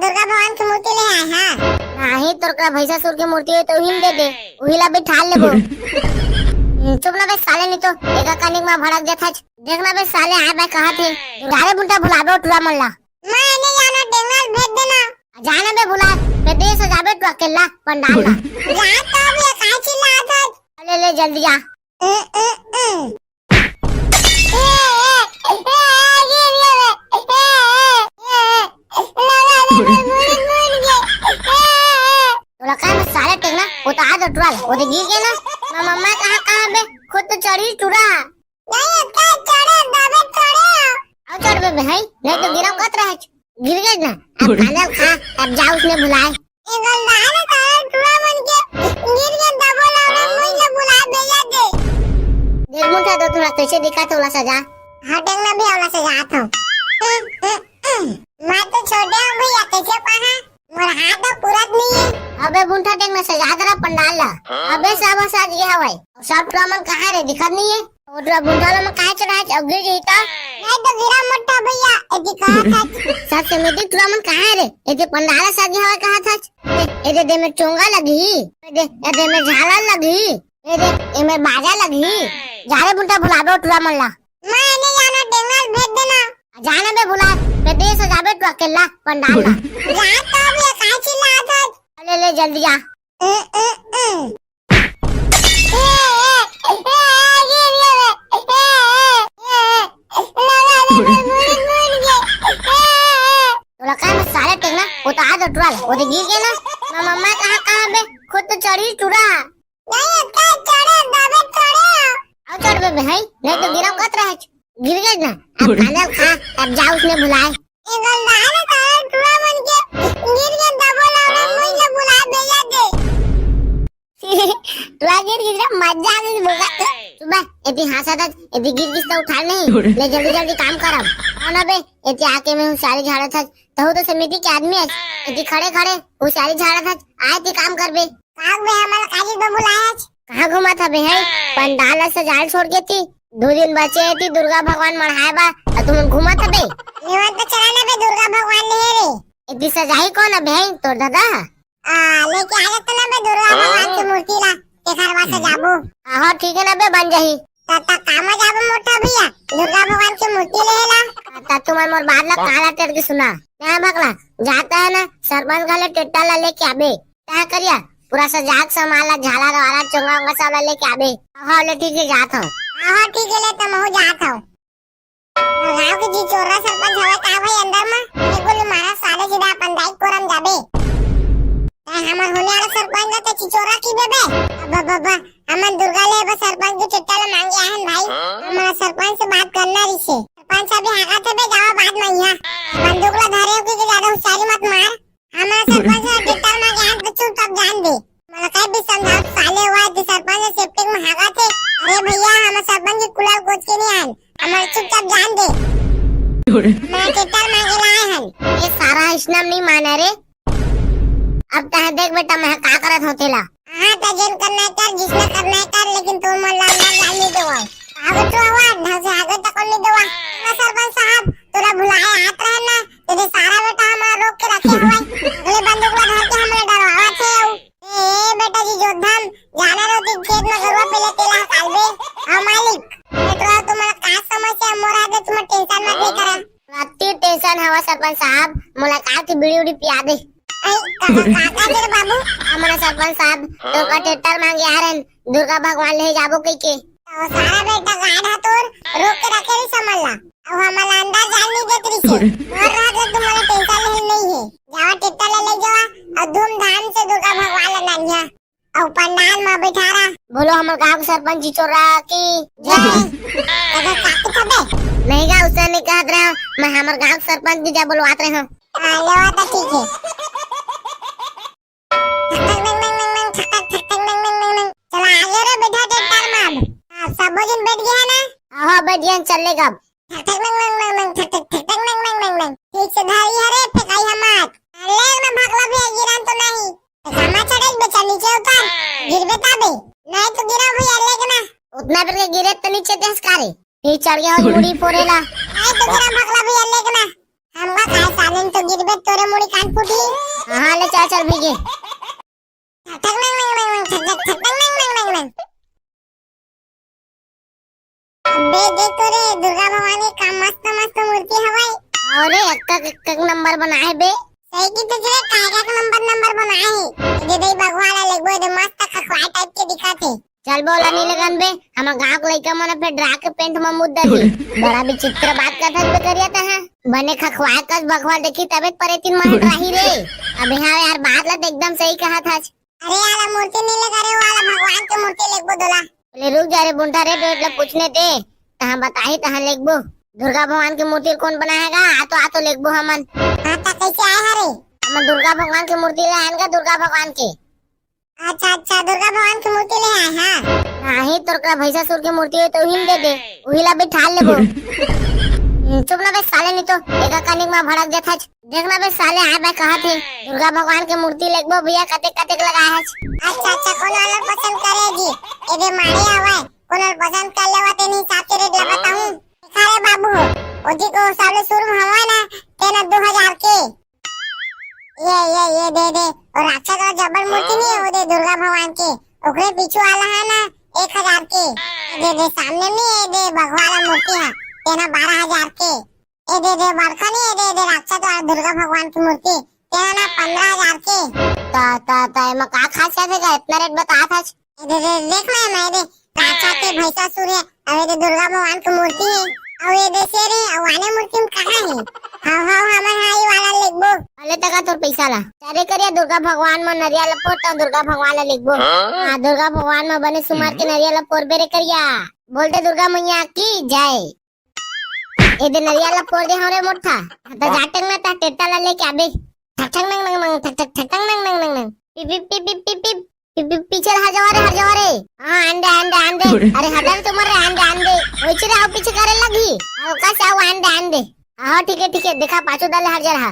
दुर्गा भगवान की मूर्ति ले आए हां नहीं तोरा भैंसासुर की मूर्ति है तो हिम दे दे उहिला बिठा लेबो। चुप ना बे साले नहीं तो एका कानिक में भड़क देता देखना बे साले आ बे कहा थे गारे बुंटा भुलाबे टुरा मल्ला मैं नहीं जाना टेंगल भेज देना जाने बे बुला पे दे सजाबे टू अकेला पंडाल ला जा तो भी का चिल्ला था ले ले जल्दी जा तोला का में साले टेंगना वो तो आज टुरा वो तो गिर गया ना मम्मा कहां बे खुद तो चढ़ी टुरा नहीं का चढ़े दबे चढ़े आओ चढ़ बे भाई नहीं तो गिरा कत रहा गिर गया ना अब खाना खा अब जा उसने बुलाए ए गंदा ना का टुरा बन के गिर के दबो लावड़ा मुझे बुला भेजा दे देख मुंठा तो थोड़ा कैसे दिखा थोड़ा सजा हटेंगना भी वाला से जात हूं मैं तो छोटे हूं भैया कैसे पहा मोर हाथ तो पूरा नहीं है अबे बुंठा टेंग में सजा दरा पंडाल ला अबे सब साज गया हवाई सब ड्रामन कहां रे दिखत नहीं है वो ड्रा बुंडाल में काहे चढ़ा अब गिर गई तो नहीं तो गिरा मट्टा भैया एदी कहा था सब से मेदी ड्रामन कहां रे एदे पंडाल साज गया हवा कहां था एदे दे में चोंगा लगी एदे में झाला लगी एदे में बाजा लगी जारे बुंठा भुलाबे टुरा मल्ला मैं नहीं जाना टेंगल भेज देना जाने बे बुला पे दे सजाबे टू अकेला पंडाल ला जा तो भी का चिल्ला था ले ले जल्दी जा तोला का में साले टेंगना वो तो आज टुरा वो तो गिर गया ना मम्मा कहां बे खुद तो चढ़ी टुरा नहीं का चढ़े दबे चढ़े आओ चढ़ बे भाई नहीं तो गिरा कत रहा गिर गया ना अब खाना खा अब जा उसने बुलाए ए गंदा ना का टुरा बन के गिर के दबो लावड़ा मुझे बुला भेजा दे टुरा गिर मजा आ गई बोला सुबह एती हंसा था एती गिर किस तो उठा नहीं ले जल्दी जल्दी काम करब और ना बे एती आके में सारी झाड़ा था तो तो समिति के आदमी है एती खड़े खड़े वो सारी झाड़ा था आए ती काम कर बे काग बे हमारा काजी तो बुलाया कहाँ घुमा था बे है पंडाल सजाल छोड़ के थी 2 दिन बचे थी दुर्गा भगवान मढ़ाए बा और तुम घुमा था बे निवन तो चलाना बे दुर्गा भगवान ले रे एती सजाई कौन है बे तो दादा लेके आया तो ना बे दुर्गा भगवान की मूर्ति ला के घरवा से जाबो हां ठीक है ना बे बन जाही ता काम जाबो मोटा भैया दुर्गा भगवान की मूर्ति लेला ता तुम्हार मोर बात ला काला टेर के सुना ना भगला जाता है ना सरपंच गाले टेट्टा ला लेके आबे क्या करिया पूरा सजाक समाला झाला वाला चोंगा उंगा सब ला लेके आबे हां ले ठीक है जात हूं हां ठीक है ले तो मैं जात हूं गांव के जी चोरा सरपंच हवे का भाई अंदर में एगो मारा साले सीधा अपन दाई कोरम जाबे हमर होने वाला सरपंच तो चिचोरा की बेबे बाबा हमन दुर्गा ले बस सरपंच के चिट्टा ला मांगे आहन भाई हमारा सरपंच से बात करना रही से सरपंच अभी आगा थे बे जाओ बाद में यहां बंदूक ला धरे हो कि ज्यादा होशियारी मत मार हमारा सरपंच से चिट्टा मांगे आहन तो चुप तब जान दे मला काय भी समझा साले हुआ कि सरपंच सेफ्टी में हागा थे अरे भैया हम सरपंच की कुलाल गोच के नहीं आन हमारा चुपचाप जान दे मैं चिट्टा मांगे लाए हन ये सारा इस्लाम नहीं माना रे अब ता देख बेटा मैं का करत होतेला हां ता जिन करना कर जिसने करना है कर लेकिन तुम मोला ना जाने दो आगे तो आवा ढंग से आगे तक नहीं दो ना सरपंच साहब तोरा बुलाया हाथ रहना तेरे सारा बेटा हमारा रोक के रखे हुए अगले बंदूक ला धर के हमने डरवावा थे ए बेटा जी जोधम जाना रोटी खेत में गरवा पहले तेला कालबे हां मालिक तो तुम्हारा का समस्या मोरा दे तुम टेंशन मत ले करा राती टेंशन हवा सरपंच साहब मुलाकात की बीड़ी उड़ी पिया दे काका तेरे बाबू हमारा सरपंच साहब तो का टेटर मांगे आ रहे दुर्गा भगवान ले जाबो कई के सारा बेटा गाढ़ा तोर रोक के रखे री समझला अब हमारा अंदर जान नहीं देत रही से और रात में तुम्हारा टेंशन नहीं है जावा टेटर ले जावा और धूमधाम से दुर्गा भगवान ला नानिया और पंडाल में बैठारा बोलो हमारे गांव के सरपंच चिचोरा की जय अगर काके थबे नहीं गा उसने नहीं कहत रहा मैं हमारे गांव के सरपंच की जा बोलवात रहे हूं लेवा तो ठीक है चला आगे रे बेटा टेटर में अब सब दिन बैठ गया ना हां बैठ गया चलेगा ठीक से धारी हरे फेकाई हमार ले ना भागला भी गिरान तो नहीं सामा चढ़े बेचा नीचे उतर गिरबे ताबे नहीं तो गिरा भैया लेके ना उतना बेर के गिरे तो नीचे देश कारे फिर चढ़ गया और मुड़ी फोड़ेला नहीं तो गिरा भागला भैया लेके ना हमका काय साले तो गिरबे तोरे मुड़ी कान फूटी हाँ ले चल चल भीगे ठक नंग नंग नंग ठक ठक ठक नंग नंग नंग नंग अबे देख तो रे दुर्गा भवानी का मस्त मस्त मूर्ति हवाई अरे एक नंबर बना है बे सही की तुझे कायगा का नंबर बनाए है जे दई भगवान लेगो दे मस्त खखवाई टाइप के दिखाते चल बोला नहीं लगन बे हम गांव को लइका मन पे ड्रा के पेंट में मुद्दा दी बड़ा विचित्र बात का था करिया था बने खखवा कस भगवा देखी तबे परे तीन मार रही रे अबे हां यार बात ला एकदम सही कहा था अरे यार मूर्ति नहीं लगा रे वाला भगवान की मूर्ति लेगो दोला बोले रुक जा रे बुंटा रे बेट ला पूछने दे तहां बताई तहां लेगबो दुर्गा भगवान की मूर्ति कौन बनाएगा आ तो लेगबो हमन हां ता कैसे आए हरे हम दुर्गा भगवान की मूर्ति ले आएंगे दुर्गा भगवान की अच्छा दुर्गा भगवान की मूर्ति ले आए हां नहीं तोरका भैंसासुर की मूर्ति है तो हिम दे दे उहिला भी ठाल लेबो चुप ना बे साले नहीं तो एका कनिक में भड़क जाथा देखना बे साले आ बे कहा थे दुर्गा भगवान की मूर्ति लेगबो भैया कते लगा है अच्छा कौन अलग पसंद करेगी एदे मारे आवे कौन अलग पसंद कर लेवा तेनी हिसाब से रेट लगाता हूं खारे बाबू ओजी को साले सुर हवा ना तेना 2000 के ये दे और राक्षस का जबर मूर्ति नहीं है वो दे दुर्गा भगवान के ओकरे पीछे वाला है ना 1000 के दे सामने में ये दे भगवान मूर्ति है तेना 12000 के ये दे बरखा नहीं दे राक्षस और दुर्गा भगवान की मूर्ति तेना ना 15000 के ता एमा का खासियत है इतना रेट बता था दे देख मैं दे राक्षस के भैंसासुर है और दे दुर्गा भगवान की मूर्ति है और ये दे शेर है और वाले मूर्ति में कहां है हां हमर हाई वाला लिखबो अले तका तोर पैसा ला चारे करिया दुर्गा भगवान में नरिया लपोर तो दुर्गा भगवान ला लिखबो हां दुर्गा भगवान में बने सुमार के नरिया लपोर बेरे करिया बोलते दुर्गा मैया की जय ए दे नरिया लपोर दे होरे मोठा त जाटंग ना ता टेटा ला लेके आबे ठक ठक नंग नंग ठक ठक ठक नंग नंग नंग पिप पिप पिप पिप पिप पीछे हर जवारे हां अंडे अरे हदर तुम्हारे अंडे ओइचे आओ पीछे करे लगी आओ का से आओ अंडे हां ठीक है देखा पाछो डाले हर जरा